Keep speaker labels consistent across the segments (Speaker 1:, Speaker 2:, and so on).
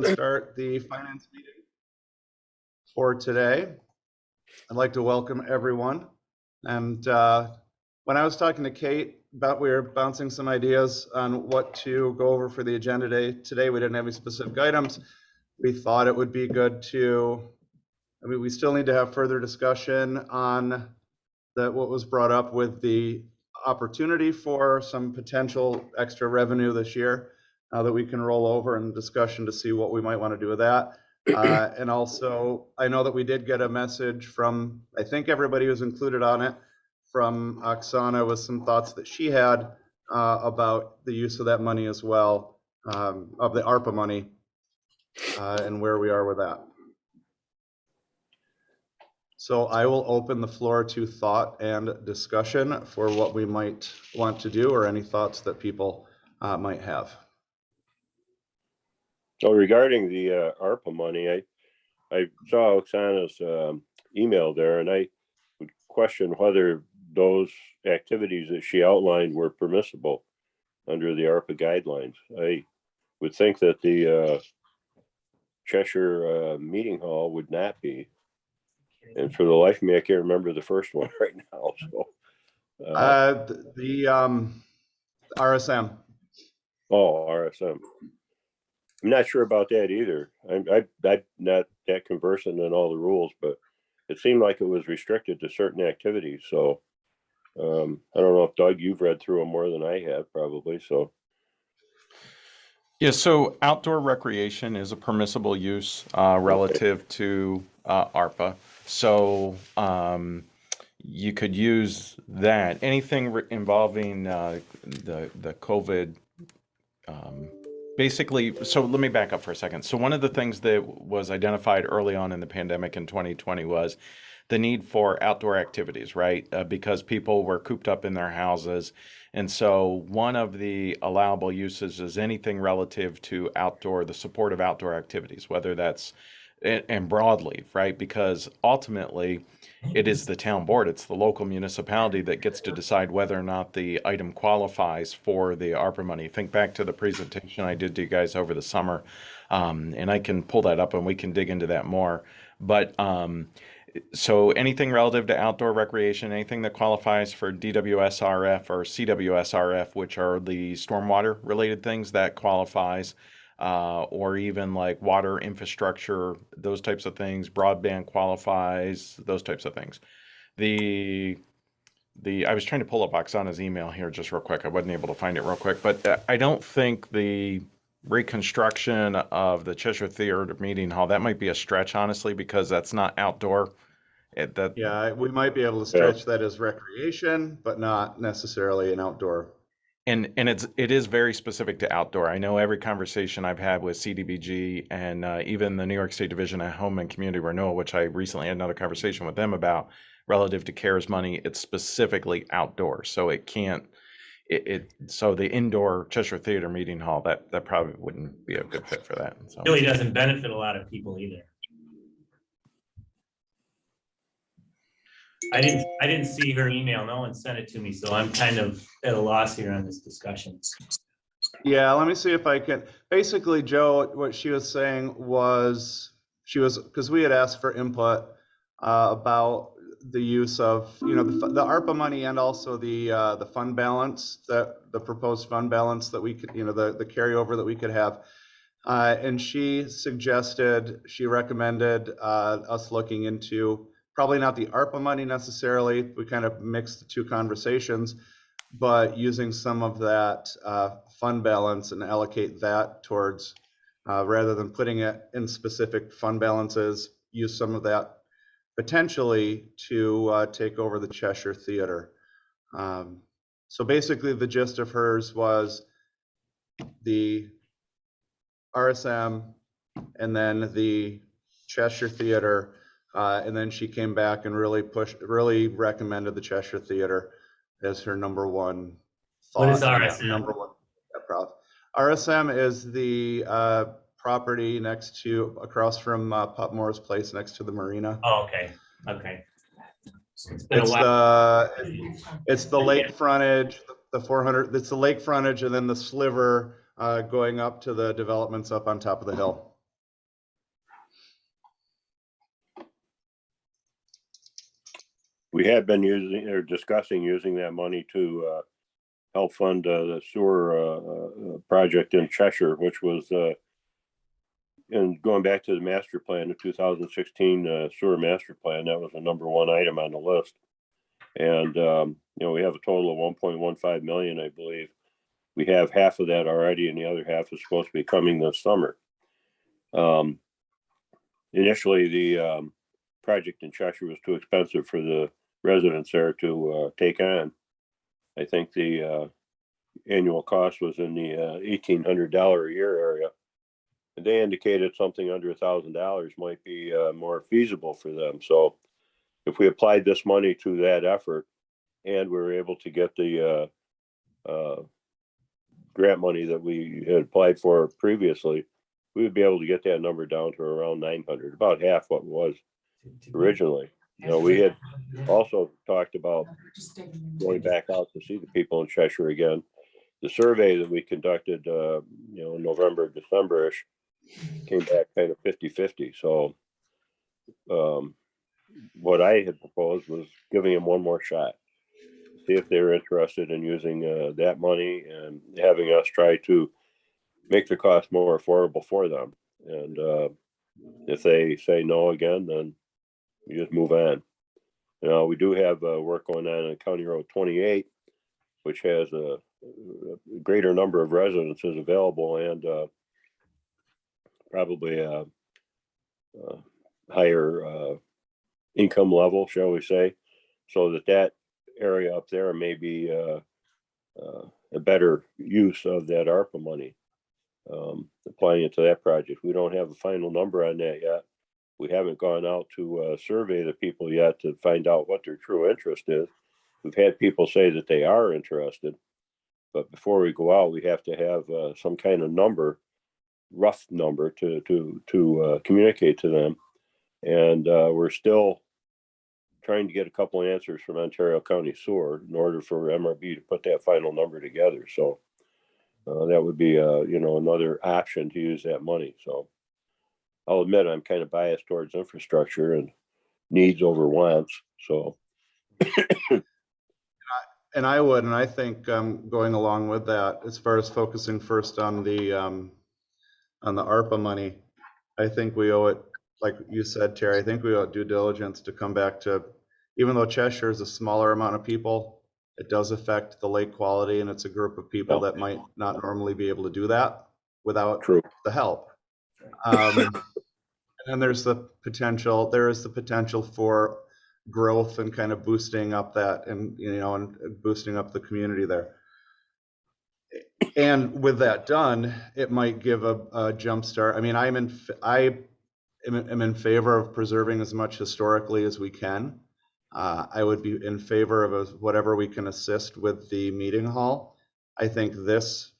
Speaker 1: Start the finance meeting for today. I'd like to welcome everyone. And when I was talking to Kate about, we were bouncing some ideas on what to go over for the agenda today. We didn't have any specific items. We thought it would be good we still need to have further discussion on what was brought up with the opportunity for some potential extra revenue this year that we can roll over in discussion to see what we might want to do with that. And also, I know that we did get a message from, I think everybody was included on it, from Oksana with some thoughts that she had about the use of that money as well, of the ARPA money, and where we are with that. So I will open the floor to thought and discussion for what we might want to do or any thoughts that people might have.
Speaker 2: So regarding the ARPA money, I saw Oksana's email there, and I would question whether those activities that she outlined were permissible under the ARPA guidelines. I would think that the Cheshire Meeting Hall would not be. And for the life of me, I can't remember the first one right now. So
Speaker 1: the RSM.
Speaker 2: Oh, RSM. I'm not sure about that either. I'm not that conversant in all the rules, but it seemed like it was restricted to certain activities. So I don't know if, Doug, you've read through them more than I have, probably. So
Speaker 3: yeah, so outdoor recreation is a permissible use relative to ARPA. So you could use that. Anything involving the COVID. Basically, so let me back up for a second. So one of the things that was identified early on in the pandemic in 2020 was the need for outdoor activities, right? Because people were cooped up in their houses. And so one of the allowable uses is anything relative to the support of outdoor activities, whether that's, and broadly, right? Because ultimately, it is the town board, it's the local municipality that gets to decide whether or not the item qualifies for the ARPA money. Think back to the presentation I did to you guys over the summer, and I can pull that up and we can dig into that more. But so anything relative to outdoor recreation, anything that qualifies for DWSRF or CWSRF, which are the stormwater related things, that qualifies. Or even like water infrastructure, those types of things, broadband qualifies, those types of things. I was trying to pull up Oksana's email here just real quick. I wasn't able to find it real quick, but I don't think the reconstruction of the Cheshire Theater Meeting Hall, that might be a stretch, honestly, because that's not outdoor.
Speaker 1: Yeah, we might be able to stretch that as recreation, but not necessarily an outdoor.
Speaker 3: And it is very specific to outdoor. I know every conversation I've had with CDBG and even the New York State Division of Home and Community Renewal, which I recently had another conversation with them about relative to CARES money, it's specifically outdoor. So it can't, so the indoor Cheshire Theater Meeting Hall, that probably wouldn't be a good fit for that. So.
Speaker 4: Really doesn't benefit a lot of people either. I didn't see her email. No one sent it to me, so I'm kind of at a loss here on this discussion.
Speaker 1: Yeah, let me see if I can. Basically, Joe, what she was saying was because we had asked for input about the use of the ARPA money and also the fund balance, the proposed fund balance that we could the carryover that we could have, and she recommended us looking into. Probably not the ARPA money necessarily. We kind of mixed the two conversations, but using some of that fund balance and allocate that towards, rather than putting it in specific fund balances, use some of that potentially to take over the Cheshire Theater. So basically the gist of hers was the RSM and then the Cheshire Theater. And then she came back and really recommended the Cheshire Theater as her number one thought.
Speaker 4: What is RSM?
Speaker 1: Number one. RSM is the property across from Putmore's place, next to the marina.
Speaker 4: Oh, okay. Okay.
Speaker 1: It's the lake frontage, the 400. It's the lake frontage, and then the sliver going up to the developments up on top of the hill.
Speaker 2: We had been using or discussing using that money to help fund the sewer project in Cheshire, which was and going back to the master plan, the 2016 sewer master plan, that was the #1 item on the list. And we have a total of 1.15 million, I believe. We have half of that already, and the other half is supposed to be coming this summer. Initially, the project in Cheshire was too expensive for the residents there to take on. I think the annual cost was in the $1,800 a year area. And they indicated something under $1,000 might be more feasible for them. So if we applied this money to that effort and we were able to get the grant money that we had applied for previously, we would be able to get that number down to around 900, about half what it was originally. We had also talked about going back out to see the people in Cheshire again. The survey that we conducted, November, December-ish, came back kind of 50-50. So what I had proposed was giving them one more shot, see if they're interested in using that money and having us try to make the cost more affordable for them. And if they say no again, then we just move on. We do have work going on County Road 28, which has a greater number of residences available and probably a higher income level, shall we say, so that area up there may be a better use of that ARPA money, applying it to that project. We don't have a final number on that yet. We haven't gone out to survey the people yet to find out what their true interest is. We've had people say that they are interested, but before we go out, we have to have some kind of number, rough number to communicate to them. And we're still trying to get a couple of answers from Ontario County Sewer in order for MRB to put that final number together. So that would be another option to use that money. So I'll admit I'm kind of biased towards infrastructure and needs over wants. So
Speaker 1: And I think going along with that, as far as focusing first on the ARPA money, I think we owe it, like you said, Terry, I think we owe it due diligence to come back to, even though Cheshire is a smaller amount of people, it does affect the lake quality, and it's a group of people that might not normally be able to do that without the help. And there is the potential for growth and kind of boosting up that and boosting up the community there. And with that done, it might give a jump start. I mean, I am in favor of preserving as much historically as we can. I would be in favor of whatever we can assist with the meeting hall. I think this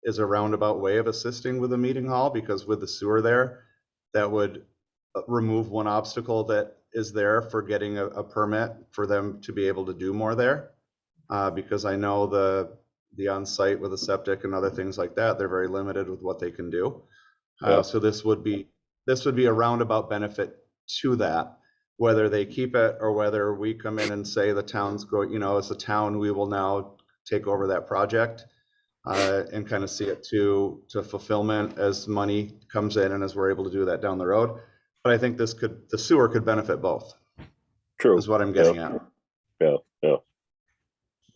Speaker 1: is a roundabout way of assisting with the meeting hall, because with the sewer there, that would remove one obstacle that is there for getting a permit for them to be able to do more there. Because I know the on-site with the septic and other things like that, they're very limited with what they can do. So this would be a roundabout benefit to that, whether they keep it or whether we come in and say the town's going, as a town, we will now take over that project and kind of see it to fulfillment as money comes in and as we're able to do that down the road. But I think the sewer could benefit both.
Speaker 2: True.
Speaker 1: Is what I'm getting at.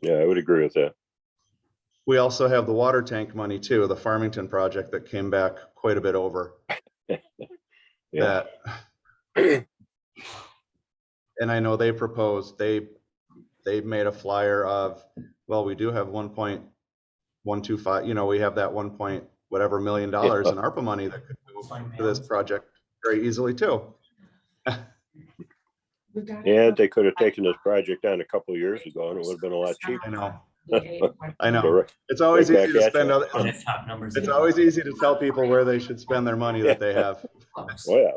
Speaker 2: Yeah, I would agree with that.
Speaker 1: We also have the water tank money too, the Farmington project that came back quite a bit over.
Speaker 2: Yeah.
Speaker 3: And
Speaker 1: I know they proposed, they made a flyer of, well, we do have 1.125, we have that 1 point whatever million dollars in ARPA money that could move to this project very easily too.
Speaker 2: And they could have taken this project on a couple of years ago and it would have been a lot cheaper.
Speaker 1: I know. It's always easy to spend
Speaker 4: numbers.
Speaker 1: it's always easy to tell people where they should spend their money that they have.
Speaker 2: Oh yeah.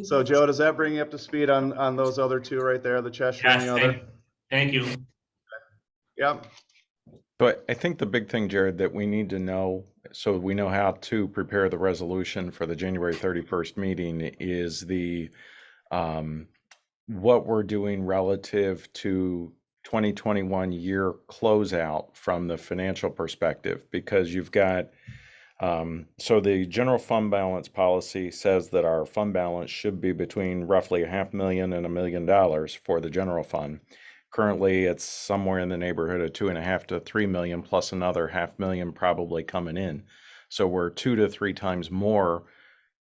Speaker 1: So Joe, does that bring you up to speed on those other two right there, the Cheshire and the other?
Speaker 4: Thank you.
Speaker 1: Yeah.
Speaker 3: But I think the big thing, Jared, that we need to know so we know how to prepare the resolution for the January 31st meeting is the what we're doing relative to 2021 year closeout from the financial perspective, because you've got so the general fund balance policy says that our fund balance should be between roughly $500,000 and $1 million for the general fund. Currently, it's somewhere in the neighborhood of 2.5 to 3 million, plus another $500,000 probably coming in. So we're 2 to 3 times more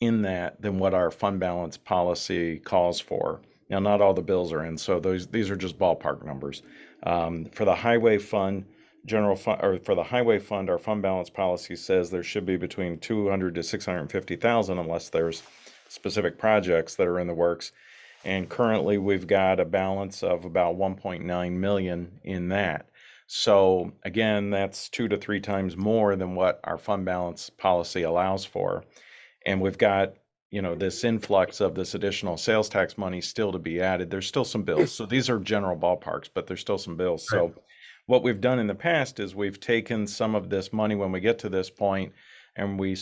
Speaker 3: in that than what our fund balance policy calls for. Now, not all the bills are in, so these are just ballpark numbers. For the highway fund, general fund, or for the highway fund, our fund balance policy says there should be between 200 to 650,000, unless there's specific projects that are in the works. And currently, we've got a balance of about 1.9 million in that. So again, that's 2 to 3 times more than what our fund balance policy allows for. And we've got, this influx of this additional sales tax money still to be added. There's still some bills. So these are general ballparks, but there's still some bills. So what we've done in the past is we've taken some of this money when we get to this point and we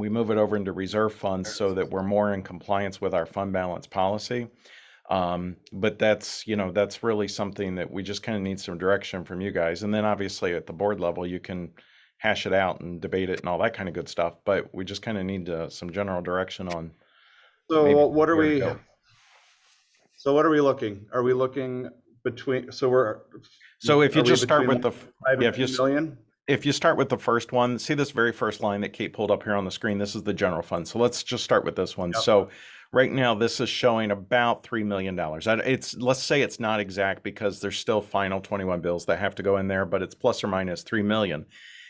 Speaker 3: move it over into reserve funds so that we're more in compliance with our fund balance policy. But that's really something that we just kind of need some direction from you guys. And then obviously at the board level, you can hash it out and debate it and all that kind of good stuff. But we just kind of need some general direction on.
Speaker 1: So what are we? So what are we looking? Are we looking between? So
Speaker 3: if you just start with the if you start with the first one, see this very first line that Kate pulled up here on the screen. This is the general fund. So let's just start with this one. Yep. So right now, this is showing about $3 million. Let's say it's not exact because there's still final 21 bills that have to go in there, but it's plus or minus 3 million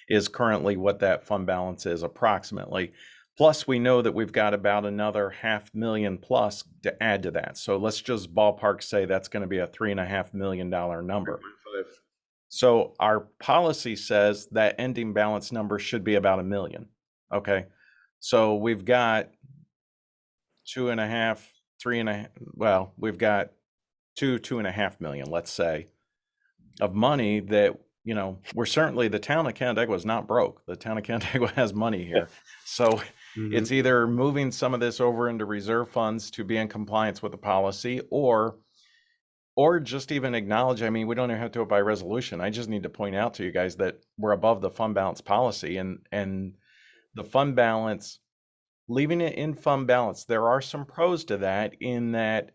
Speaker 3: is currently what that fund balance is approximately. Plus, we know that we've got about another $500,000 plus to add to that. So let's just ballpark say that's going to be a $3.5 million number. 3.5. So our policy says that ending balance number should be about $1 million. Okay. So we've got 2.5, 3.5. Well, we've got 2.5 million, let's say, of money that, we're certainly, the town of Canandaigua is not broke. The town of Canandaigua has money here. So it's either moving some of this over into reserve funds to be in compliance with the policy, or just even acknowledge, we don't even have to do it by resolution. I just need to point out to you guys that we're above the fund balance policy, and the fund balance, leaving it in fund balance, there are some pros to that, in that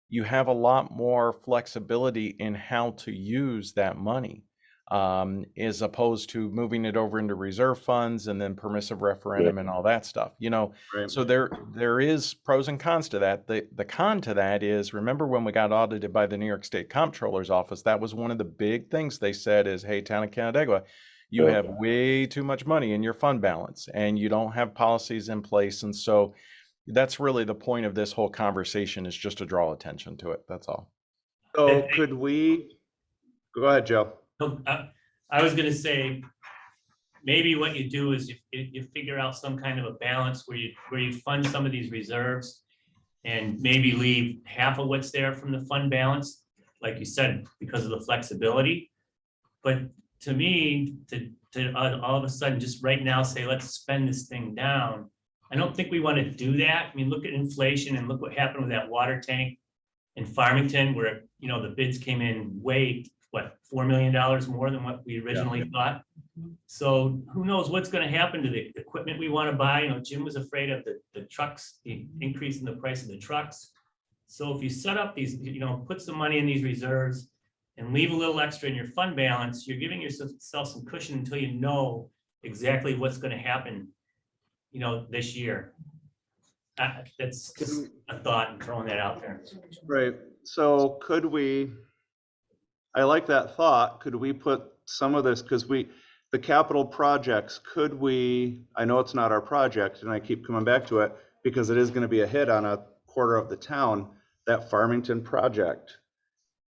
Speaker 3: you have a lot more flexibility in how to use that money, as opposed to moving it over into reserve funds and then permissive referendum and all that stuff. So there is pros and cons to that. The con to that is, remember when we got audited by the New York State Comptroller's Office, that was one of the big things they said is, hey, town of Canandaigua, you have way too much money in your fund balance and you don't have policies in place. And so that's really the point of this whole conversation, is just to draw attention to it. That's all.
Speaker 1: So could we, go ahead, Joe.
Speaker 4: I was going to say, maybe what you do is you figure out some kind of a balance where you fund some of these reserves and maybe leave half of what's there from the fund balance, like you said, because of the flexibility. But to me, to all of a sudden just right now say, let's spend this thing down, I don't think we want to do that. Look at inflation and look what happened with that water tank in Farmington, where the bids came in way, $4 million more than what we originally thought. So who knows what's going to happen to the equipment we want to buy. Jim was afraid of the trucks, the increase in the price of the trucks. So if you set up these, put some money in these reserves and leave a little extra in your fund balance, you're giving yourself some cushion until you know exactly what's going to happen, this year. That's just a thought, and throwing that out there.
Speaker 1: Right. So could we, I like that thought. Could we put some of this, because the capital projects, I know it's not our project and I keep coming back to it because it is going to be a hit on a quarter of the town, that Farmington project.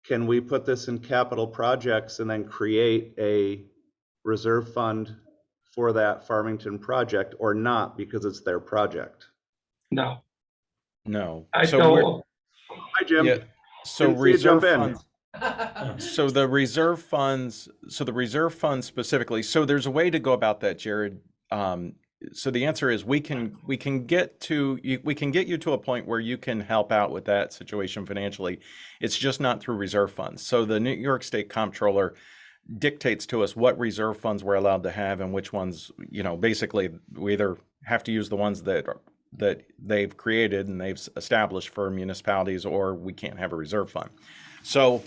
Speaker 1: Can we put this in capital projects and then create a reserve fund for that Farmington project, or not, because it's their project?
Speaker 5: No.
Speaker 3: Hi,
Speaker 1: Jim.
Speaker 3: Yeah. So reserve funds. So the reserve funds specifically, so there's a way to go about that, Jared. So the answer is we can get you to a point where you can help out with that situation financially. It's just not through reserve funds. So the New York State Comptroller dictates to us what reserve funds we're allowed to have and which ones, basically we either have to use the ones that they've created and they've established for municipalities, or we can't have a reserve fund. So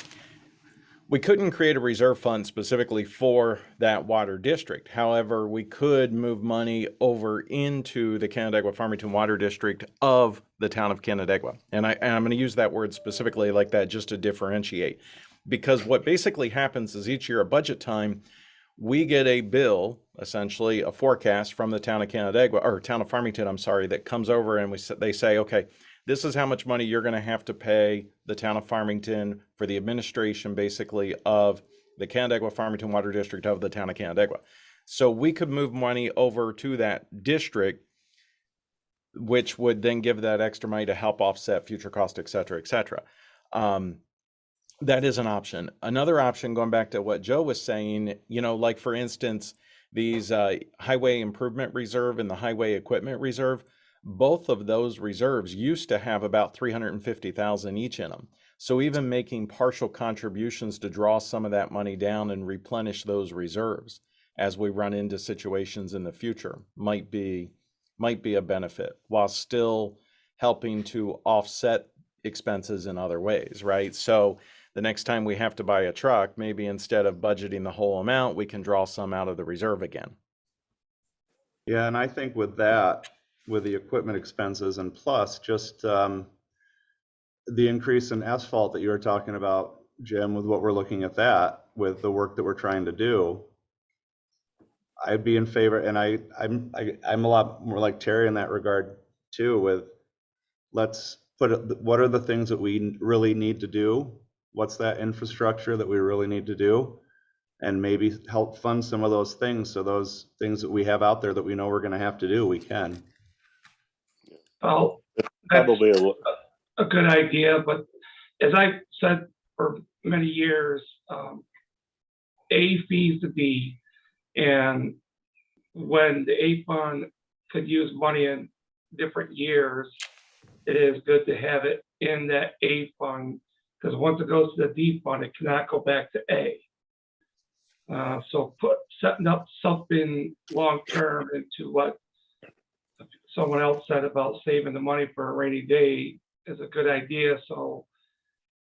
Speaker 3: we couldn't create a reserve fund specifically for that water district. However, we could move money over into the Canandaigua-Farmington Water District of the town of Canandaigua. And I'm going to use that word specifically like that just to differentiate. Because what basically happens is each year at budget time, we get a bill, essentially a forecast from the town of Canandaigua, or town of Farmington, I'm sorry, that comes over and they say, okay, this is how much money you're going to have to pay the town of Farmington for the administration, basically, of the Canandaigua-Farmington Water District of the town of Canandaigua. So we could move money over to that district, which would then give that extra money to help offset future costs, et cetera, et cetera. That is an option. Another option, going back to what Joe was saying, like for instance, these highway improvement reserve and the highway equipment reserve, both of those reserves used to have about 350,000 each in them. So even making partial contributions to draw some of that money down and replenish those reserves as we run into situations in the future might be a benefit, while still helping to offset expenses in other ways, right? So the next time we have to buy a truck, maybe instead of budgeting the whole amount, we can draw some out of the reserve again.
Speaker 1: Yeah, and I think with that, with the equipment expenses, and plus just the increase in asphalt that you were talking about, Jim, with what we're looking at that, with the work that we're trying to do, I'd be in favor, and I'm a lot more like Terry in that regard too, with let's put what are the things that we really need to do? What's that infrastructure that we really need to do? And maybe help fund some of those things. So those things that we have out there that we know we're going to have to do, we can.
Speaker 5: Well, that's
Speaker 2: Probably
Speaker 5: a good idea, but as I've said for many years, A feeds the B, and when the A fund could use money in different years, it is good to have it in that A fund, because once it goes to the D fund, it cannot go back to A. So setting up something long-term into what someone else said about saving the money for a rainy day is a good idea. So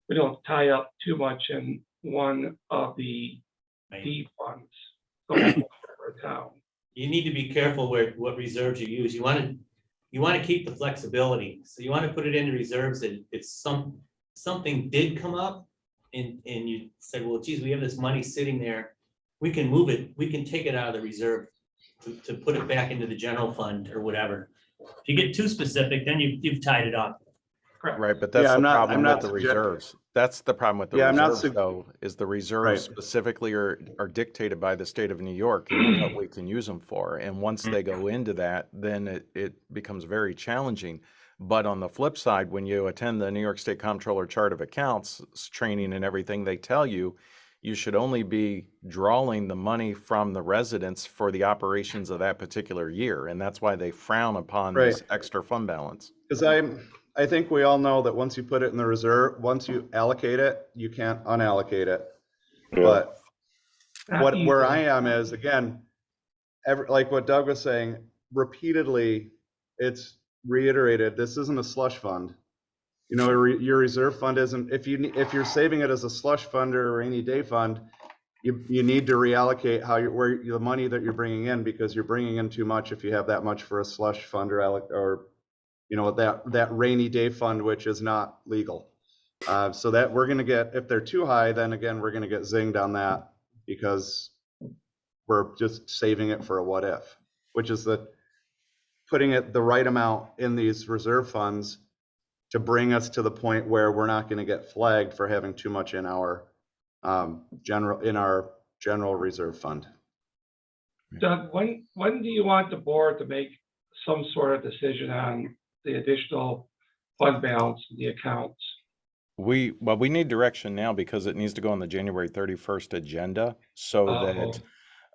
Speaker 5: we don't tie up too much in one of the D funds going over town.
Speaker 4: You need to be careful what reserves you use. You want to keep the flexibility. So you want to put it into reserves that if something did come up and you said, well, geez, we have this money sitting there. We can move it. We can take it out of the reserve to put it back into the general fund or whatever. If you get too specific, then you've tied it up.
Speaker 5: Correct.
Speaker 3: Right, but that's
Speaker 1: Yeah,
Speaker 3: the problem with the reserves. That's the problem with the
Speaker 1: Yeah,
Speaker 3: reserves, though, is the reserves specifically are dictated by the state of New York and what we can use them for. And once they go into that, then it becomes very challenging. But on the flip side, when you attend the New York State Comptroller Chart of Accounts training and everything, they tell you you should only be drawing the money from the residents for the operations of that particular year. And that's why they frown upon this extra fund balance.
Speaker 1: Because I think we all know that once you put it in the reserve, once you allocate it, you can't unallocate it.
Speaker 2: Yeah.
Speaker 1: But where I am is, again, like what Doug was saying, repeatedly, it's reiterated, this isn't a slush fund. Your reserve fund isn't, if you're saving it as a slush fund or a rainy day fund, you need to reallocate where the money that you're bringing in, because you're bringing in too much if you have that much for a slush fund or that rainy day fund, which is not legal. So that we're going to get, if they're too high, then again, we're going to get zinged on that because we're just saving it for a what if, which is putting it the right amount in these reserve funds to bring us to the point where we're not going to get flagged for having too much in our general reserve fund.
Speaker 5: Doug, when do you want the board to make some sort of decision on the additional fund balance in the accounts?
Speaker 3: We need direction now because it needs to go on the January 31st agenda so that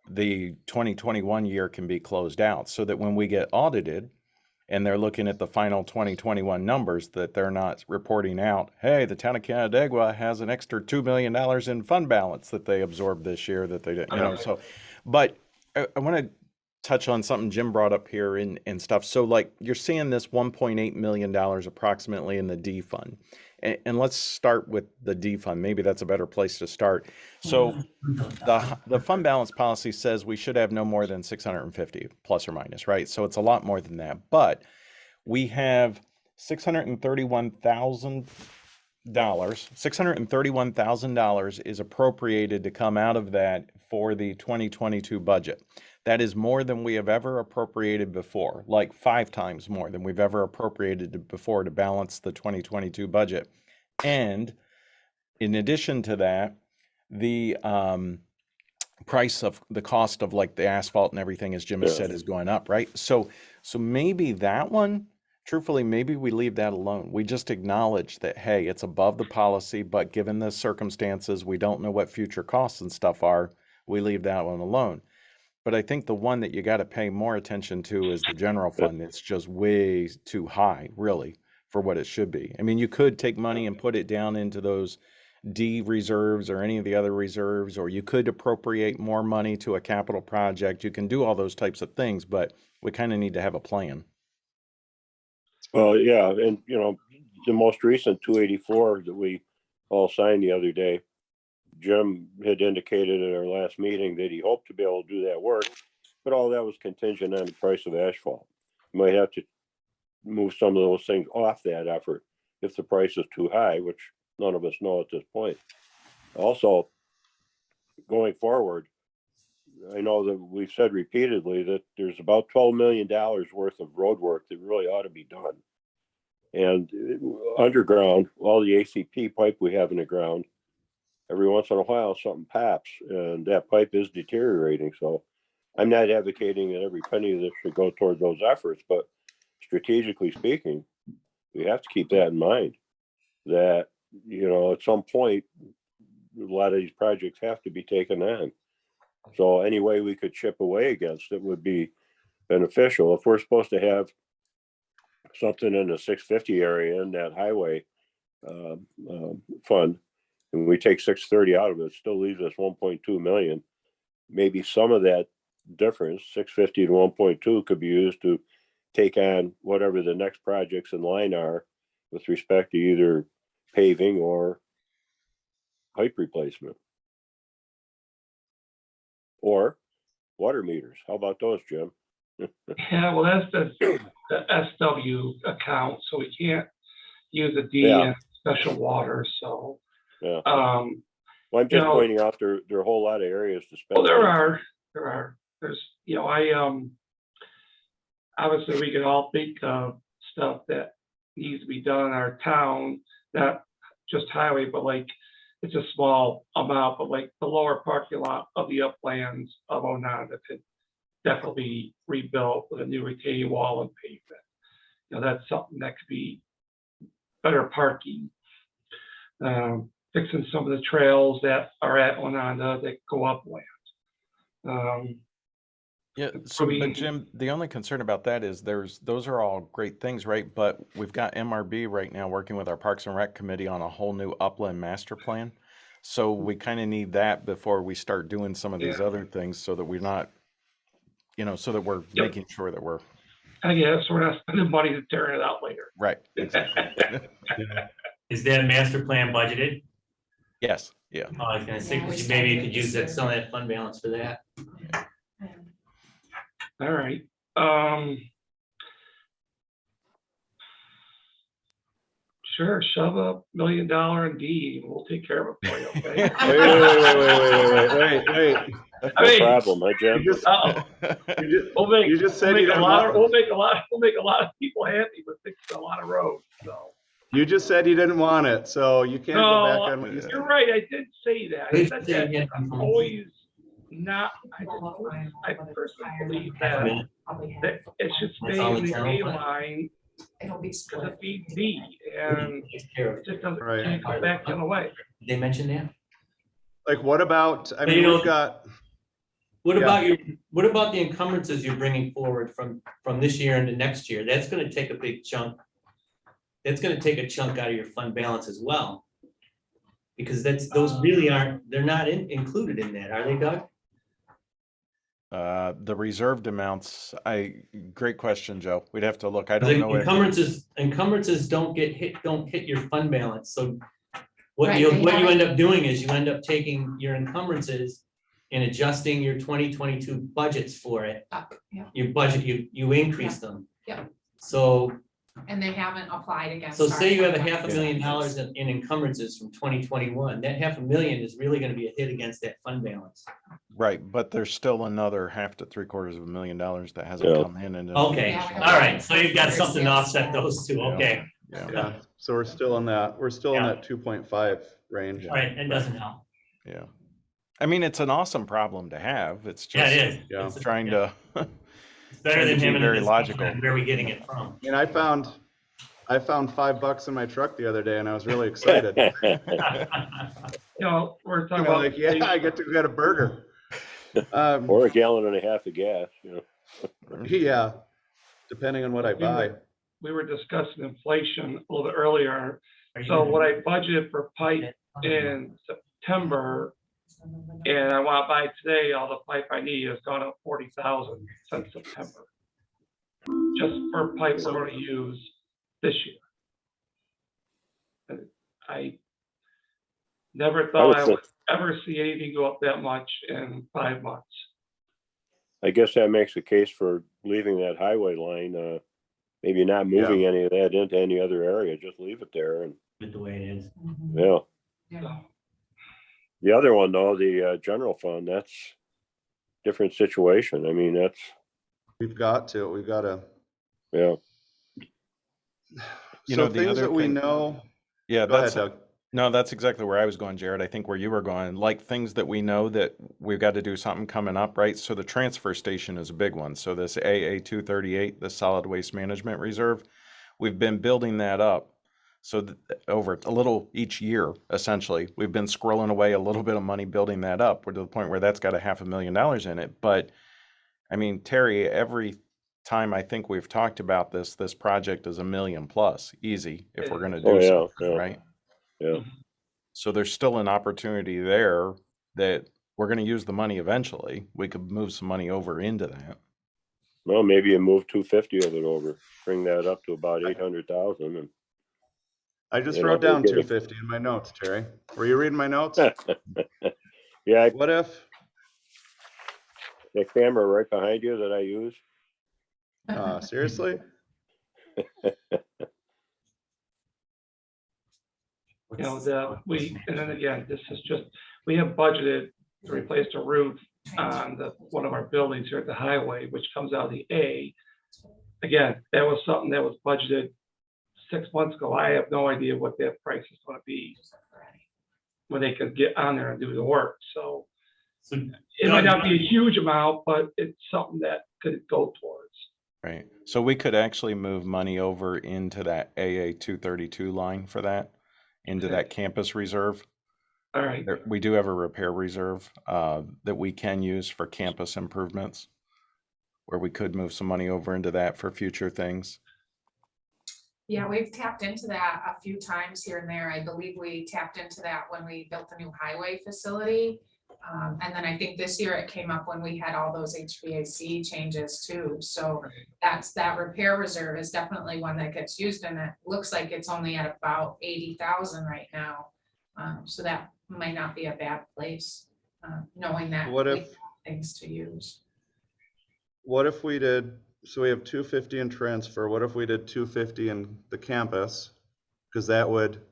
Speaker 3: the 2021 year can be closed out, so that when we get audited and they're looking at the final 2021 numbers, that they're not reporting out, hey, the town of Canandaigua has an extra $2 million in fund balance that they absorbed this year that they didn't, so, but I want to touch on something Jim brought up here and stuff. So like you're seeing this $1.8 million approximately in the D fund. And let's start with the D fund. Maybe that's a better place to start. So the fund balance policy says we should have no more than 650 plus or minus, right? So it's a lot more than that. But we have $631,000 is appropriated to come out of that for the 2022 budget. That is more than we have ever appropriated before, like 5 times more than we've ever appropriated before to balance the 2022 budget. And in addition to that, the price of the cost of like the asphalt and everything, as Jim has said, is going up, right? So maybe that one, truthfully, maybe we leave that alone. We just acknowledge that, hey, it's above the policy, but given the circumstances, we don't know what future costs and stuff are. We leave that one alone. But I think the one that you got to pay more attention to is the general fund. It's just way too high, really, for what it should be. I mean, you could take money and put it down into those D reserves or any of the other reserves, or you could appropriate more money to a capital project. You can do all those types of things, but we kind of need to have a plan.
Speaker 2: Well, yeah, and the most recent 284 that we all signed the other day, Jim had indicated at our last meeting that he hoped to be able to do that work, but all that was contingent on the price of asphalt. You might have to move some of those things off that effort if the price is too high, which none of us know at this point. Also, going forward, I know that we've said repeatedly that there's about $12 million worth of road work that really ought to be done. And underground, all the ACP pipe we have in the ground, every once in a while something pops and that pipe is deteriorating. So I'm not advocating that every penny of this should go toward those efforts, but strategically speaking, we have to keep that in mind that, at some point, a lot of these projects have to be taken on. So any way we could chip away against it would be beneficial. If we're supposed to have something in the 650 area in that highway fund, and we take 630 out of it, still leaves us 1.2 million. Maybe some of that difference, 650 to 1.2, could be used to take on whatever the next projects in line are with respect to either paving or pipe replacement. Or water meters. How about those, Jim?
Speaker 5: Yeah, well, that's the SW account, so we can't use a D in special water, so.
Speaker 2: Yeah. Well, I'm just pointing out there are a whole lot of areas to spend.
Speaker 5: Well, there are. There's, obviously we can all think of stuff that needs to be done in our town, not just highway, but like, it's a small amount, but like the lower parking lot of the uplands of Onondaga could definitely be rebuilt with a new retaining wall and pavement. That's something that could be better parking. Fixing some of the trails that are at Onondaga that go upland.
Speaker 3: But Jim, the only concern about that is those are all great things, right? But we've got MRB right now working with our Parks and Rec committee on a whole new upland master plan. So we kind of need that before we start doing some of these other things, so that we're not, so that we're making sure that we're.
Speaker 5: I guess we're not spending money to tear it out later.
Speaker 3: Right. Exactly.
Speaker 4: Is that master plan budgeted?
Speaker 3: Yes. Yeah.
Speaker 4: Oh, I was gonna say, because maybe you could use some of that fund balance for that.
Speaker 5: All right. Sure, shove $1 million in D, and we'll take care of it for you, okay?
Speaker 1: Wait.
Speaker 2: That's no problem, huh, Jim?
Speaker 1: You just said you didn't want it.
Speaker 5: We'll make a lot of people happy with fixing a lot of roads, so.
Speaker 1: You just said you didn't want it, so you can't go back on what you said.
Speaker 5: You're right, I did say that. I said that I'm always not, I personally believe that it should stay in the A line because it feeds D, and it just doesn't can't come back the other way.
Speaker 4: Did they mention that?
Speaker 1: Like, what about, I mean, we've got.
Speaker 4: what about the encumbrances you're bringing forward from this year into next year? That's gonna take a big chunk. That's gonna take a chunk out of your fund balance as well. Because those really aren't, they're not included in that, are they, Doug?
Speaker 3: The reserved amounts, great question, Joe. We'd have to look. I don't know.
Speaker 4: Encumbrances don't hit your fund balance, so what
Speaker 6: Right,
Speaker 4: you
Speaker 6: they
Speaker 4: what you
Speaker 6: haven't-
Speaker 4: end up doing is you end up taking your encumbrances and adjusting your 2022 budgets for it.
Speaker 6: Up, yeah,
Speaker 4: Your budget, you increase them.
Speaker 6: Yeah.
Speaker 4: So,
Speaker 6: and they haven't applied against.
Speaker 4: so
Speaker 6: our
Speaker 4: say you have a
Speaker 6: fund
Speaker 4: $500,000
Speaker 6: balance.
Speaker 4: in encumbrances from 2021, that $500,000 is really gonna be a hit against that fund balance.
Speaker 3: Right, but there's still another $half to $750,000 that hasn't
Speaker 2: Yeah.
Speaker 3: come in. And
Speaker 4: Okay,
Speaker 6: Yeah.
Speaker 4: all right, so you've got something to offset those two,
Speaker 3: Yeah.
Speaker 4: okay,
Speaker 3: Yeah,
Speaker 1: Yeah, so we're still in that,
Speaker 4: Yeah.
Speaker 1: 2.5 range.
Speaker 4: all right, that doesn't help.
Speaker 3: yeah. I mean, it's an awesome problem to have. It's just
Speaker 4: Yeah, it is.
Speaker 1: Yeah.
Speaker 4: It's-
Speaker 3: trying
Speaker 4: yeah.
Speaker 3: to,
Speaker 4: It's better
Speaker 3: trying to
Speaker 4: than
Speaker 3: be
Speaker 4: having a
Speaker 3: very
Speaker 4: discussion
Speaker 3: logical.
Speaker 4: on where are we getting it from.
Speaker 1: I mean, I found $5 in my truck the other day and I was really excited.
Speaker 5: You know, we're talking about.
Speaker 1: Like, yeah, I get to get a burger.
Speaker 2: Or a gallon and a half of gas, you know.
Speaker 1: Yeah, depending on what I buy.
Speaker 5: We were discussing inflation a little bit earlier.
Speaker 4: Are you
Speaker 5: So
Speaker 4: gonna-
Speaker 5: what I budgeted for pipe in September, and I want to buy today, all the pipe I need has gone up 40,000 since September. Just for pipe we're going to use this year. And I never thought I would ever see anything go up that much in 5 months.
Speaker 2: I guess that makes a case for leaving that highway line, maybe not moving any of that into any other area, just leave it there and,
Speaker 4: With the way it is.
Speaker 2: yeah.
Speaker 6: Yeah.
Speaker 2: The other one though, the general fund, that's different situation. I mean, that's,
Speaker 1: We've got to,
Speaker 2: yeah.
Speaker 3: You
Speaker 1: so
Speaker 3: know, the
Speaker 1: things
Speaker 3: other
Speaker 1: that we
Speaker 3: thing-
Speaker 1: know,
Speaker 3: yeah,
Speaker 1: go ahead,
Speaker 3: that's,
Speaker 1: Doug.
Speaker 3: no, that's exactly where I was going, Jared. I think where you were going, like things that we know that we've got to do something coming up, right? So the transfer station is a big one. So this AA 238, the solid waste management reserve, we've been building that up. So over a little each year, essentially, we've been scrolling away a little bit of money building that up. We're to the point where that's got $500,000 in it. But I mean, Terry, every time I think we've talked about this project is $1 million plus, easy, if we're going to do
Speaker 2: Oh, yeah,
Speaker 3: something,
Speaker 2: yeah.
Speaker 3: right?
Speaker 2: Yeah.
Speaker 3: So there's still an opportunity there that we're going to use the money eventually. We could move some money over into that.
Speaker 2: Well, maybe you move 250 of it over, bring that up to about 800,000 and.
Speaker 1: I just
Speaker 2: You know,
Speaker 1: wrote down
Speaker 2: we're getting-
Speaker 1: 250 in my notes, Terry. Were you reading my notes?
Speaker 2: Yeah,
Speaker 1: What if,
Speaker 2: the camera right behind you that I use.
Speaker 1: seriously?
Speaker 5: You know, and then again, this is just, we have budgeted to replace the roof on one of our buildings here at the highway, which comes out of the A. Again, that was something that was budgeted 6 months ago. I have no idea what that price is gonna be when they could get on there and do the work. So
Speaker 4: So
Speaker 5: it might not be a huge amount, but it's something that could go towards.
Speaker 3: Right. So we could actually move money over into that AA 232 line for that, into
Speaker 5: Okay.
Speaker 3: that campus reserve.
Speaker 5: All right,
Speaker 3: We do have a repair reserve that we can use for campus improvements, where we could move some money over into that for future things.
Speaker 6: Yeah, we've tapped into that a few times here and there. I believe we tapped into that when we built the new highway facility. And then I think this year it came up when we had all those HVAC changes too. So that repair reserve is definitely one that gets used, and it looks like it's only at about 80,000 right now. So that might not be a bad place, knowing that
Speaker 1: What
Speaker 6: we
Speaker 1: if-
Speaker 6: have things to use.
Speaker 1: What if we did, so we have 250 in transfer, what if we did 250 in the campus? Because that would,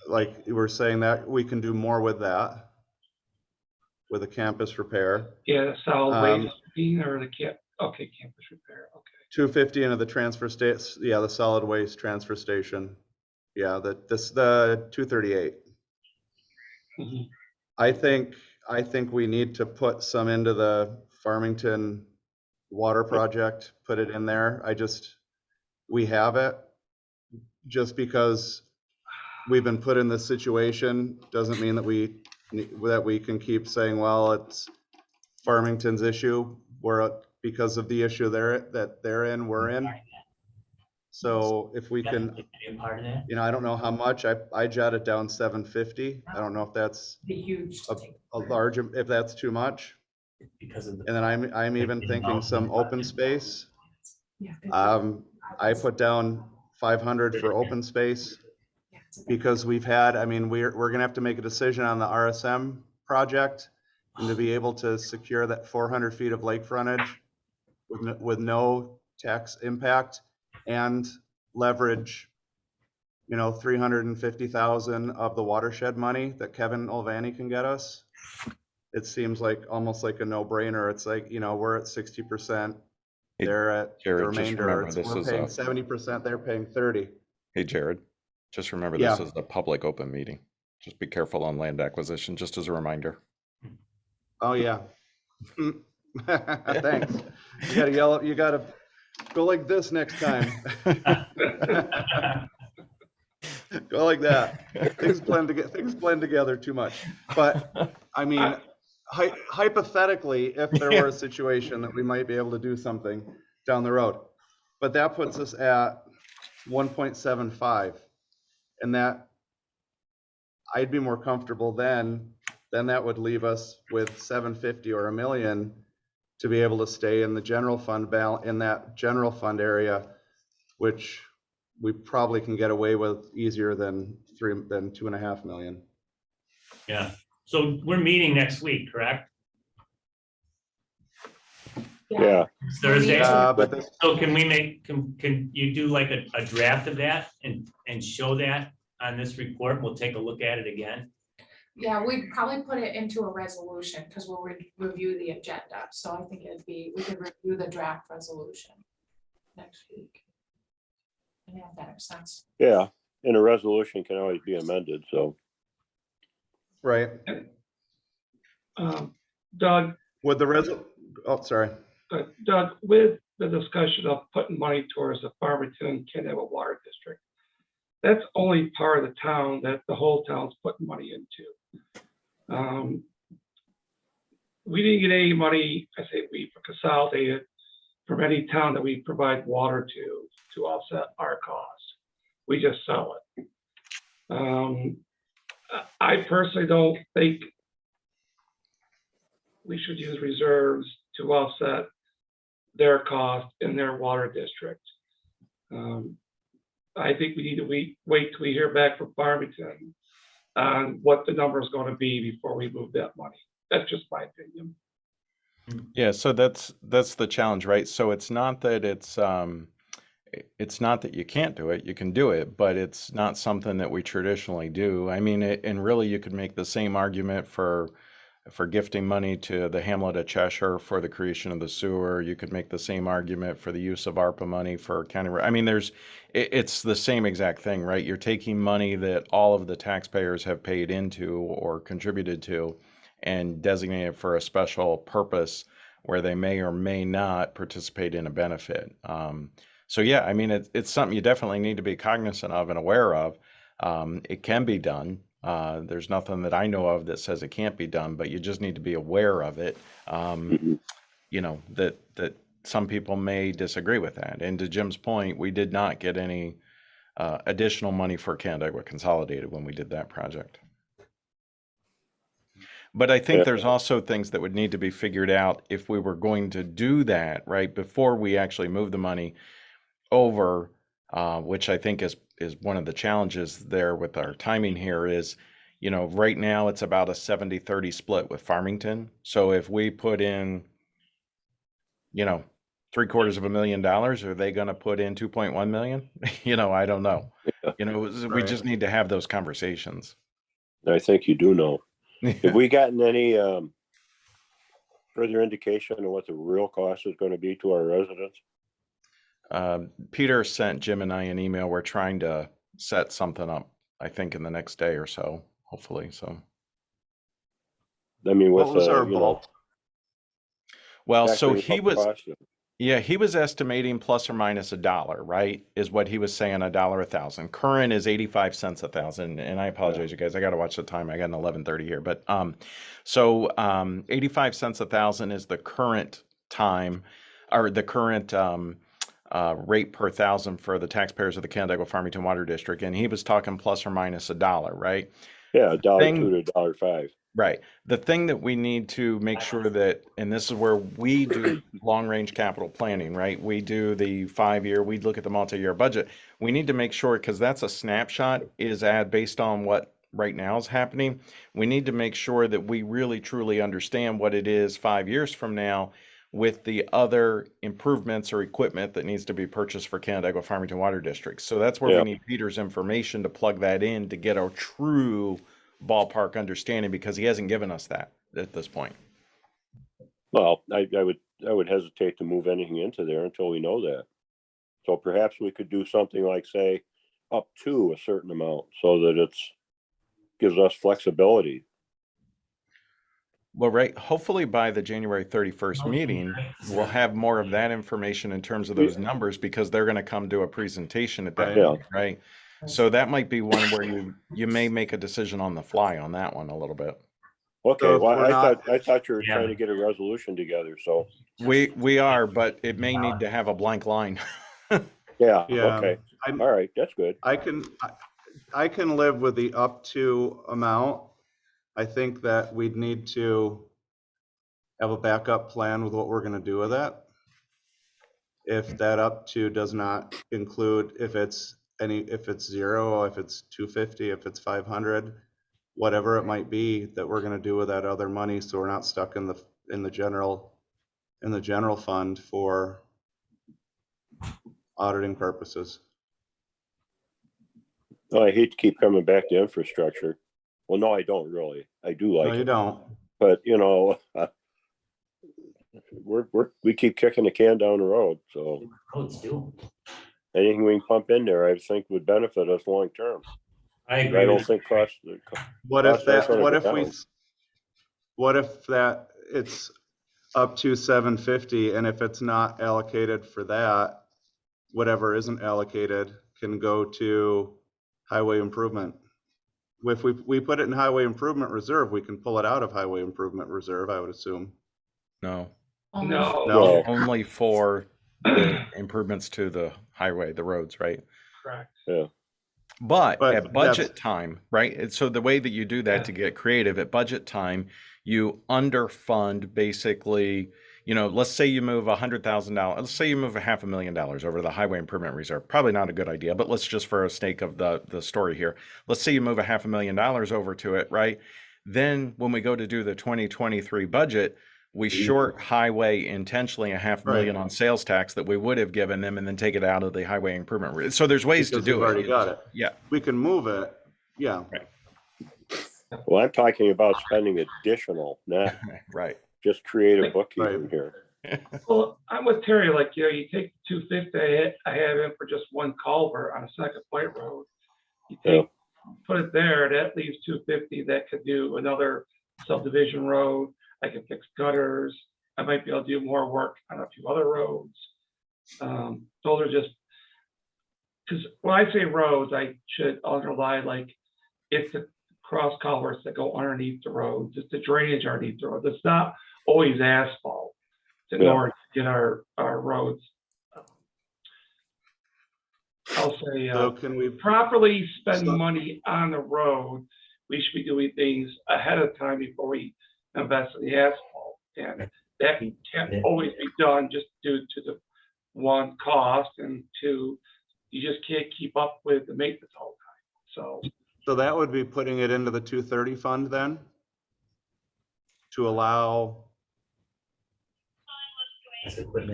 Speaker 1: like you were saying, that we can do more with that, with a campus repair.
Speaker 5: yeah, the solid waste being or the campus repair, okay.
Speaker 1: 250 into the transfer states, yeah, the solid waste transfer station. Yeah, the 238.
Speaker 5: Mhm.
Speaker 1: I think we need to put some into the Farmington water project, put it in there. We have it. Just because we've been put in this situation doesn't mean that we can keep saying, well, Farmington's issue, because of the issue they're in, we're in. So if we can,
Speaker 4: Be a part of that.
Speaker 1: I don't know how much, I jotted down 750. I don't know if that's
Speaker 6: Be huge to
Speaker 1: a
Speaker 6: take.
Speaker 1: large, if that's too much.
Speaker 4: Because of the.
Speaker 1: And then I'm even thinking some open space.
Speaker 6: Yeah.
Speaker 1: I put down 500 for open space because we've had, we're gonna have to make a decision on the RSM project, and to be able to secure that 400 feet of lake frontage with no tax impact and leverage, 350,000 of the watershed money that Kevin Olvani can get us. It seems like almost like a no-brainer. It's like, we're at 60%.
Speaker 3: Hey,
Speaker 1: They're at the
Speaker 3: Jared, just
Speaker 1: remainder.
Speaker 3: remember this
Speaker 1: We're
Speaker 3: is
Speaker 1: paying
Speaker 3: a
Speaker 1: 70%, they're paying 30.
Speaker 3: hey Jared, just remember
Speaker 1: Yeah.
Speaker 3: this is a public open meeting. Just be careful on land acquisition, just as a reminder.
Speaker 1: Oh, yeah. Thanks. You gotta yell, you gotta go like this next time. Go like that. Things blend together too much. But hypothetically, if there were a situation that we might be able to do something down the road, but that puts us at 1.75, and that I'd be more comfortable then that would leave us with 750 or $1 million to be able to stay in the general fund in that general fund area, which we probably can get away with easier than 2.5 million.
Speaker 4: Yeah, so we're meeting next week, correct?
Speaker 2: Yeah,
Speaker 4: It's Thursday.
Speaker 1: But this,
Speaker 4: So can you do like a draft of that and show that on this report? We'll take a look at it again.
Speaker 6: Yeah, we'd probably put it into a resolution because we'll review the agenda. So I think we could review the draft resolution next week. Yeah, that makes sense.
Speaker 2: yeah, and a resolution can always be amended, so.
Speaker 1: right.
Speaker 5: Doug,
Speaker 1: With the sorry.
Speaker 5: Doug, with the discussion of putting money towards the Farmington Kennewick Water District, that's only part of the town that the whole town's putting money into. We didn't get any money, I say we, for consolidated, from any town that we provide water to offset our costs. We just sell it. I personally don't think we should use reserves to offset their cost in their water district. I think we need to wait till we hear back from Farmington on what the number is going to be before we move that money. That's just my opinion.
Speaker 3: Yeah, so that's the challenge, right? So it's not that it's not that you can't do it, you can do it, but it's not something that we traditionally do. I mean, and really you could make the same argument for gifting money to the Hamlet of Cheshire for the creation of the sewer. You could make the same argument for the use of ARPA money for county. I mean, it's the same exact thing, right? You're taking money that all of the taxpayers have paid into or contributed to and designating it for a special purpose where they may or may not participate in a benefit. So yeah, I mean, it's something you definitely need to be cognizant of and aware of. It can be done. There's nothing that I know of that says it can't be done, but you just need to be aware of it. That some people may disagree with that. And to Jim's point, we did not get any additional money for Canandaigua Consolidated when we did that project. But I think there's also things that would need to be figured out if we were going to do that, right, before we actually move the money over, which I think is one of the challenges there with our timing here is, right now it's about a 70-30 split with Farmington. So if we put in, $750,000, are they going to put in 2.1 million? I don't know. We just need to have those conversations.
Speaker 2: I think you do know. Have we gotten any further indication of what the real cost is going to be to our residents?
Speaker 3: Peter sent Jim and I an email. We're trying to set something up, I think, in the next day or so, hopefully. So,
Speaker 2: I mean,
Speaker 1: What was our bulk?
Speaker 3: well, so he was, Yeah, he was estimating plus or minus $1, right? Is what he was saying, $1 a thousand. Current is 85 cents a thousand. And I apologize, you guys. I got to watch the time. I got an 11:30 here. But 85 cents a thousand is the current time, or the current rate per thousand for the taxpayers of the Canandaigua Farmington Water District. And he was talking plus or minus $1, right?
Speaker 2: Yeah, $1.02
Speaker 3: Thing-
Speaker 2: to $1.05.
Speaker 3: Right. The thing that we need to make sure that, and this is where we do long-range capital planning, right? We do the 5-year, we look at the multi-year budget. We need to make sure, because that's a snapshot, is based on what right now is happening. We need to make sure that we really truly understand what it is 5 years from now with the other improvements or equipment that needs to be purchased for Canandaigua Farmington Water District. So that's where
Speaker 2: Yeah.
Speaker 3: we need Peter's information to plug that in to get a true ballpark understanding, because he hasn't given us that at this point.
Speaker 2: Well, I would hesitate to move anything into there until we know that. So perhaps we could do something like, say, up to a certain amount so that gives us flexibility.
Speaker 3: Well, right, hopefully by the January 31st meeting, we'll have more of that information in terms of those numbers, because they're going to come to a presentation at that
Speaker 1: Right.
Speaker 3: meeting, right? So that might be one where you may make a decision on the fly on that one a little bit.
Speaker 2: Okay,
Speaker 1: So if
Speaker 2: well,
Speaker 1: we're not-
Speaker 2: I thought you were
Speaker 4: Yeah.
Speaker 2: trying to get a resolution together, so,
Speaker 3: We are, but it may need to have a blank line.
Speaker 2: yeah,
Speaker 1: Yeah.
Speaker 2: okay.
Speaker 1: I'm-
Speaker 2: All right, that's good.
Speaker 1: I can live with the up to amount. I think that we'd need to have a backup plan with what we're gonna do with that. If that up to does not include, if it's 0, if it's 250, if it's 500, whatever it might be that we're gonna do with that other money, so we're not stuck in the general fund for auditing purposes.
Speaker 2: Oh, I hate to keep coming back to infrastructure. Well, no, I don't really. I do
Speaker 1: No,
Speaker 2: like
Speaker 1: you
Speaker 2: it,
Speaker 1: don't.
Speaker 2: but we keep kicking the can down the road, so
Speaker 4: Roads do.
Speaker 2: anything we can pump in there, I think would benefit us long term.
Speaker 4: I
Speaker 2: I
Speaker 4: agree
Speaker 2: don't
Speaker 4: with
Speaker 2: think cost.
Speaker 1: What if
Speaker 2: Costs aren't
Speaker 1: that,
Speaker 2: gonna
Speaker 1: what
Speaker 2: go
Speaker 1: if we,
Speaker 2: down.
Speaker 1: what if that it's up to 750, and if it's not allocated for that, whatever isn't allocated can go to highway improvement. If we put it in highway improvement reserve, we can pull it out of highway improvement reserve, I would assume.
Speaker 3: No,
Speaker 5: No,
Speaker 1: No.
Speaker 3: only for the improvements to the highway, the roads, right?
Speaker 5: correct.
Speaker 3: But
Speaker 1: But
Speaker 3: at budget time, right? So the way that you do that to get creative, at budget time, you underfund basically, let's say you move $100,000, let's say you move $500,000 over to the highway improvement reserve. Probably not a good idea, but let's just, for the sake of the story here, let's say you move $500,000 over to it, right? Then when we go to do the 2023 budget, we short highway intentionally $500,000 on sales tax that we would have given them, and then take it out of the highway improvement. So there's ways
Speaker 1: because
Speaker 3: to do
Speaker 1: we've
Speaker 3: it.
Speaker 1: already got it.
Speaker 3: Yeah.
Speaker 1: We can move it, yeah.
Speaker 2: Well, I'm talking about spending additional, not
Speaker 3: Right.
Speaker 2: just creative bookkeeping
Speaker 1: Right.
Speaker 2: here.
Speaker 5: Well, I'm with Terry, like, you take 250 I have in for just one culvert on a second point road. You put it there, that leaves 250 that could do another subdivision road. I can fix gutters. I might be able to do more work on a few other roads. Those are just, because when I say roads, I should underline, like, it's the cross culverts that go underneath the roads, it's the drainage underneath the road. It's not always asphalt in order to get our roads. I'll say,
Speaker 1: So can we,
Speaker 5: properly spend
Speaker 1: So-
Speaker 5: money on the road, we should be doing things ahead of time before we invest in the asphalt. And that can't always be done just due to the one, cost, and two, you just can't keep up with the maintenance all the time.
Speaker 1: so that would be putting it into the 230 fund then? To allow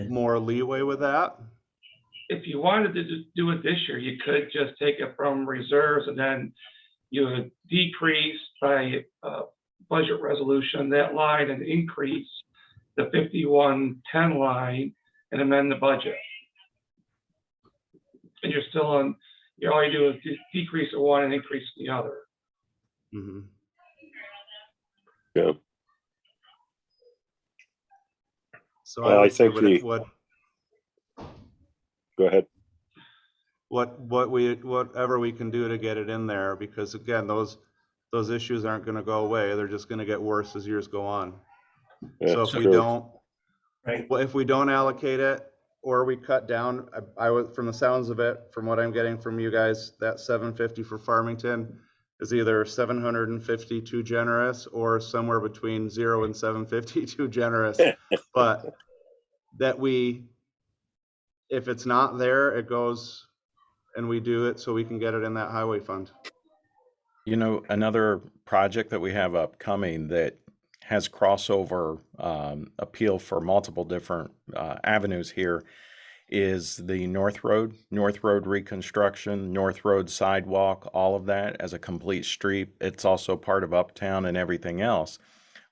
Speaker 1: more leeway with that?
Speaker 5: If you wanted to do it this year, you could just take it from reserves and then you would decrease by budget resolution that line and increase the 5110 line and amend the budget. And you're still on, all you do is decrease the one and increase the other.
Speaker 1: Mhm.
Speaker 2: Yeah.
Speaker 1: So
Speaker 2: Well, I
Speaker 1: I would see
Speaker 2: think
Speaker 1: what it would,
Speaker 2: Go ahead.
Speaker 1: whatever we can do to get it in there, because again, those issues aren't going to go away. They're just going to get worse as years go on.
Speaker 2: Yeah,
Speaker 1: So
Speaker 2: it's
Speaker 1: if we
Speaker 2: true.
Speaker 1: don't,
Speaker 4: Right.
Speaker 1: well, if we don't allocate it or we cut down, I would, from the sounds of it, from what I'm getting from you guys, that 750 for Farmington is either 750 too generous or somewhere between 0 and 750 too generous. But that if it's not there, it goes and we do it so we can get it in that highway fund.
Speaker 3: You know, another project that we have upcoming that has crossover appeal for multiple different avenues here is the North Road reconstruction, North Road sidewalk, all of that as a complete street. It's also part of Uptown and everything else.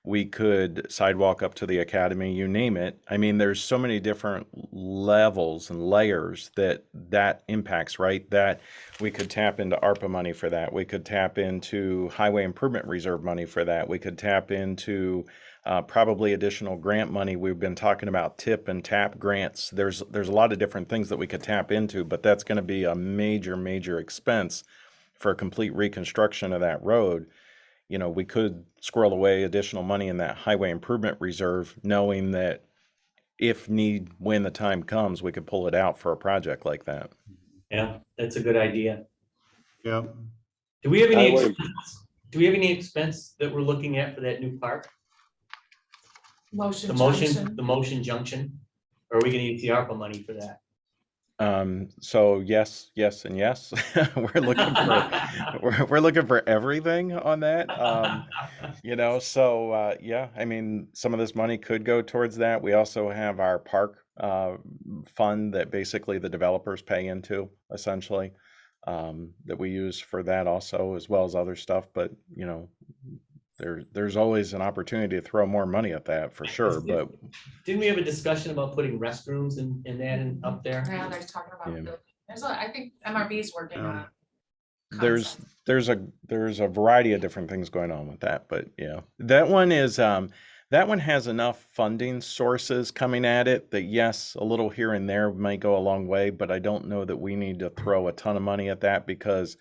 Speaker 3: We could sidewalk up to the academy, you name it. I mean, there's so many different levels and layers that impacts, right? That we could tap into ARPA money for that. We could tap into highway improvement reserve money for that. We could tap into probably additional grant money. We've been talking about TIP and TAP grants. There's a lot of different things that we could tap into, but that's going to be a major expense for a complete reconstruction of that road. You know, we could squirrel away additional money in that highway improvement reserve, knowing that if need, when the time comes, we could pull it out for a project like that.
Speaker 4: Yeah, that's a good idea.
Speaker 1: Yeah.
Speaker 4: Do we have any
Speaker 2: Highway-
Speaker 4: expense? Do we have any expense that we're looking at for that new park?
Speaker 6: Motion
Speaker 4: The motion,
Speaker 6: Junction.
Speaker 4: the motion junction? Or are we gonna use the ARPA money for that?
Speaker 3: So yes, and yes. we're looking for we're looking for everything on that. You know, so yeah, I mean, some of this money could go towards that. We also have our park fund that basically the developers pay into, essentially, that we use for that also, as well as other stuff. But you know, there's always an opportunity to throw more money at that for sure. But
Speaker 4: Didn't we have a discussion about putting restrooms in that and up there?
Speaker 6: Yeah, they're talking about,
Speaker 3: Yeah.
Speaker 6: I think MRB is working on it.
Speaker 3: there's there's a variety of different things going on with that, but yeah, that one has enough funding sources coming at it that yes, a little here and there might go a long way, but I don't know that we need to throw a ton of money at that because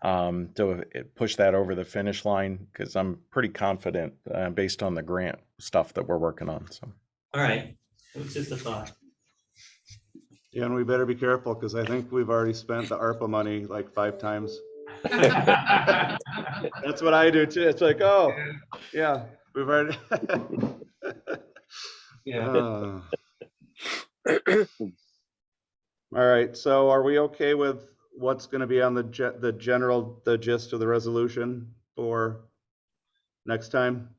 Speaker 3: to push that over the finish line, because I'm pretty confident based on the grant stuff that we're working on. So
Speaker 4: All right, it was just a thought.
Speaker 1: Yeah, and we better be careful because I think we've already spent the ARPA money like 5 times. That's what I do too. It's like, oh, yeah, we've already.
Speaker 5: Yeah.
Speaker 1: All right, so are we okay with what's going to be on the gist of the resolution for next time?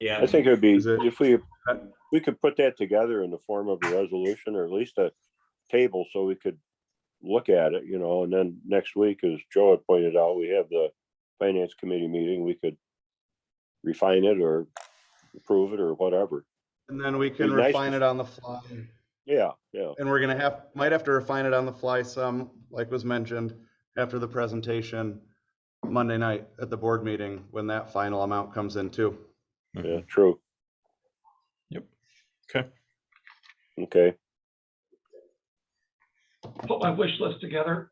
Speaker 4: Yeah,
Speaker 2: I think it would be,
Speaker 1: Is it-
Speaker 2: if we could put that together in the form of a resolution or at least a table so we could look at it, you know, and then next week, as Joe had pointed out, we have the finance committee meeting, we could refine it or approve it or whatever.
Speaker 1: And then we can
Speaker 2: Be nice
Speaker 1: refine
Speaker 2: to-
Speaker 1: it on the fly.
Speaker 2: Yeah.
Speaker 1: And we're gonna might have to refine it on the fly some, like was mentioned, after the presentation Monday night at the board meeting, when that final amount comes in too.
Speaker 2: Yeah, true.
Speaker 3: okay.
Speaker 2: Okay.
Speaker 5: Put my wish list together.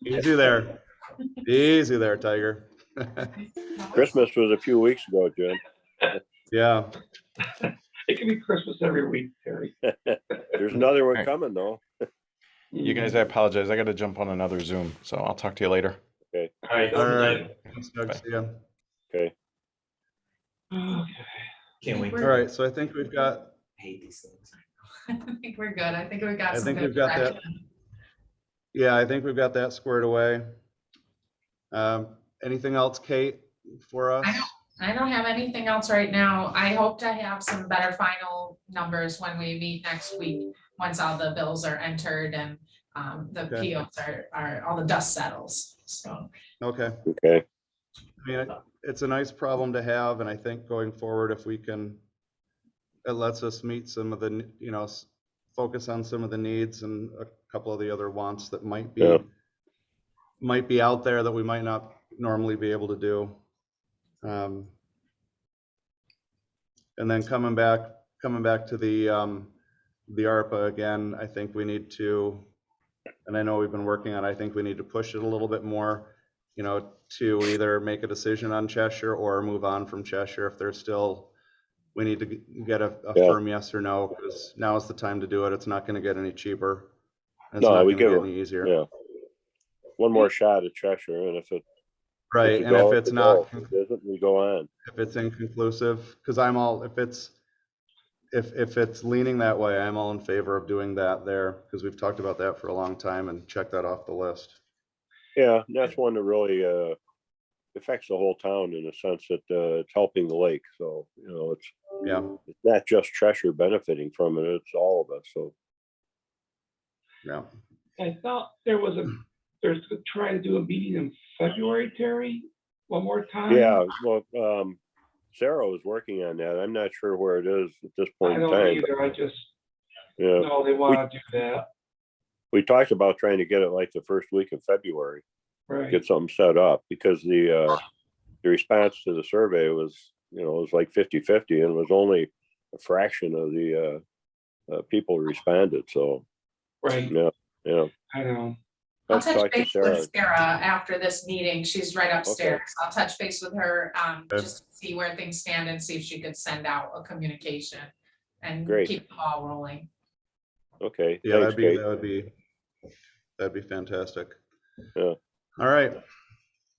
Speaker 1: Easy there. Easy there, Tiger.
Speaker 2: Christmas was a few weeks ago, Jen.
Speaker 1: Yeah.
Speaker 5: It can be Christmas every week, Terry.
Speaker 2: There's another one
Speaker 3: Right.
Speaker 2: coming though.
Speaker 3: You guys, I apologize. I got to jump on another Zoom, so I'll talk to you later.
Speaker 4: all right.
Speaker 1: All right. Thanks, Doug. See ya.
Speaker 2: Okay.
Speaker 5: Okay.
Speaker 4: Can't wait.
Speaker 1: All right, so I think we've got,
Speaker 4: I hate these things.
Speaker 6: I think we're good. I think we got
Speaker 1: I
Speaker 6: some
Speaker 1: think
Speaker 6: good
Speaker 1: we've got that.
Speaker 6: direction.
Speaker 1: Yeah, I think we've got that squared away. Anything else, Kate, for us?
Speaker 6: I don't have anything else right now. I hope to have some better final numbers when we meet next week, once all the bills are entered and the
Speaker 1: Okay.
Speaker 6: POs are, all the dust settles, so.
Speaker 1: Okay.
Speaker 2: Okay.
Speaker 1: I mean, it's a nice problem to have, and I think going forward, if we can, it lets us meet some of the, you know, focus on some of the needs and a couple of the other wants that might
Speaker 2: Yeah.
Speaker 1: be out there that we might not normally be able to do. And then coming back to the the ARPA again, I think we need to, and I know we've been working on, I think we need to push it a little bit more, you know, to either make a decision on Cheshire or move on from Cheshire if there's still, we need to get a
Speaker 2: Yeah.
Speaker 1: firm yes or no, because now is the time to do it. It's not going to get any cheaper. and It's
Speaker 2: No,
Speaker 1: not
Speaker 2: we
Speaker 1: going to
Speaker 2: give
Speaker 1: get any easier.
Speaker 2: Yeah. One more shot at Cheshire, and if it
Speaker 1: Right,
Speaker 2: if
Speaker 1: and if
Speaker 2: goes,
Speaker 1: it's
Speaker 2: it
Speaker 1: not,
Speaker 2: goes. If it isn't, we go on.
Speaker 1: if it's inconclusive, because I'm all, if it's leaning that way, I'm all in favor of doing that there, because we've talked about that for a long time and check that off the list.
Speaker 2: Yeah, and that's one that really affects the whole town in a sense that it's helping the lake. So, you know,
Speaker 1: Yeah,
Speaker 2: it's not just Cheshire benefiting from it, it's all of us. So,
Speaker 1: yeah.
Speaker 5: I thought there's try to do a meeting in February, Terry, one more time.
Speaker 2: yeah, well, Sarah was working on that. I'm not sure where it is at this
Speaker 5: I
Speaker 2: point in
Speaker 5: don't
Speaker 2: time.
Speaker 5: either. I just
Speaker 2: Yeah,
Speaker 5: know they want to do that.
Speaker 2: we talked about trying to get it like the first week of February,
Speaker 5: Right.
Speaker 2: get something set up, because the response to the survey was, you know, it was like 50-50, and it was only a fraction of the people who responded. So,
Speaker 5: Right.
Speaker 2: yeah.
Speaker 5: I know.
Speaker 6: I'll
Speaker 2: Let's
Speaker 6: touch
Speaker 2: talk to
Speaker 6: base
Speaker 2: Sarah.
Speaker 6: with Sarah after this meeting. She's right upstairs. I'll touch base with her,
Speaker 1: Okay.
Speaker 6: just to see where things stand and see if she could send out a communication and
Speaker 2: Great.
Speaker 6: keep the ball rolling.
Speaker 2: Okay,
Speaker 1: Yeah,
Speaker 2: thanks, Kate.
Speaker 1: that'd be fantastic.
Speaker 2: Yeah.
Speaker 1: All right.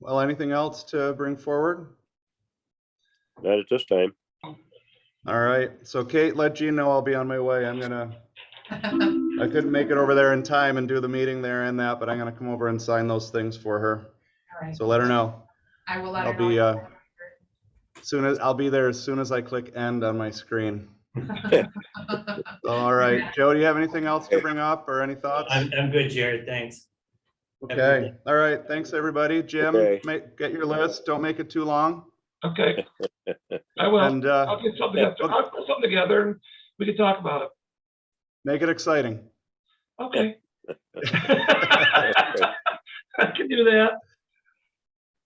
Speaker 1: Well, anything else to bring forward?
Speaker 2: Not at this time.
Speaker 1: All right. So Kate, let Jean know I'll be on my way. I couldn't make it over there in time and do the meeting there and that, but I'm gonna come over and sign those things for her.
Speaker 6: All right,
Speaker 1: So let her know.
Speaker 6: I will let
Speaker 1: I'll
Speaker 6: her
Speaker 1: be,
Speaker 6: know.
Speaker 1: I'll be there as soon as I click end on my screen. All right. Joe, do you have anything else to bring up or any thoughts?
Speaker 4: I'm good, Jared, thanks.
Speaker 1: Okay. All right. Thanks, everybody. Jim,
Speaker 2: Okay.
Speaker 1: get your list. Don't make it too long.
Speaker 5: Okay. I will.
Speaker 1: And
Speaker 5: I'll get something together. I'll put something together and we can talk about it.
Speaker 1: make it exciting.
Speaker 5: Okay. I can do that.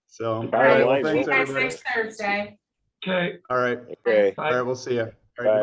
Speaker 1: So,
Speaker 6: All
Speaker 2: Bottom
Speaker 6: right,
Speaker 1: well,
Speaker 2: line,
Speaker 6: see you
Speaker 1: thanks,
Speaker 6: guys
Speaker 1: everybody.
Speaker 6: next Thursday.
Speaker 5: Okay.
Speaker 1: All right.
Speaker 2: Okay.
Speaker 1: All right. We'll see you. All right.
Speaker 2: Bye.
Speaker 1: goodbye.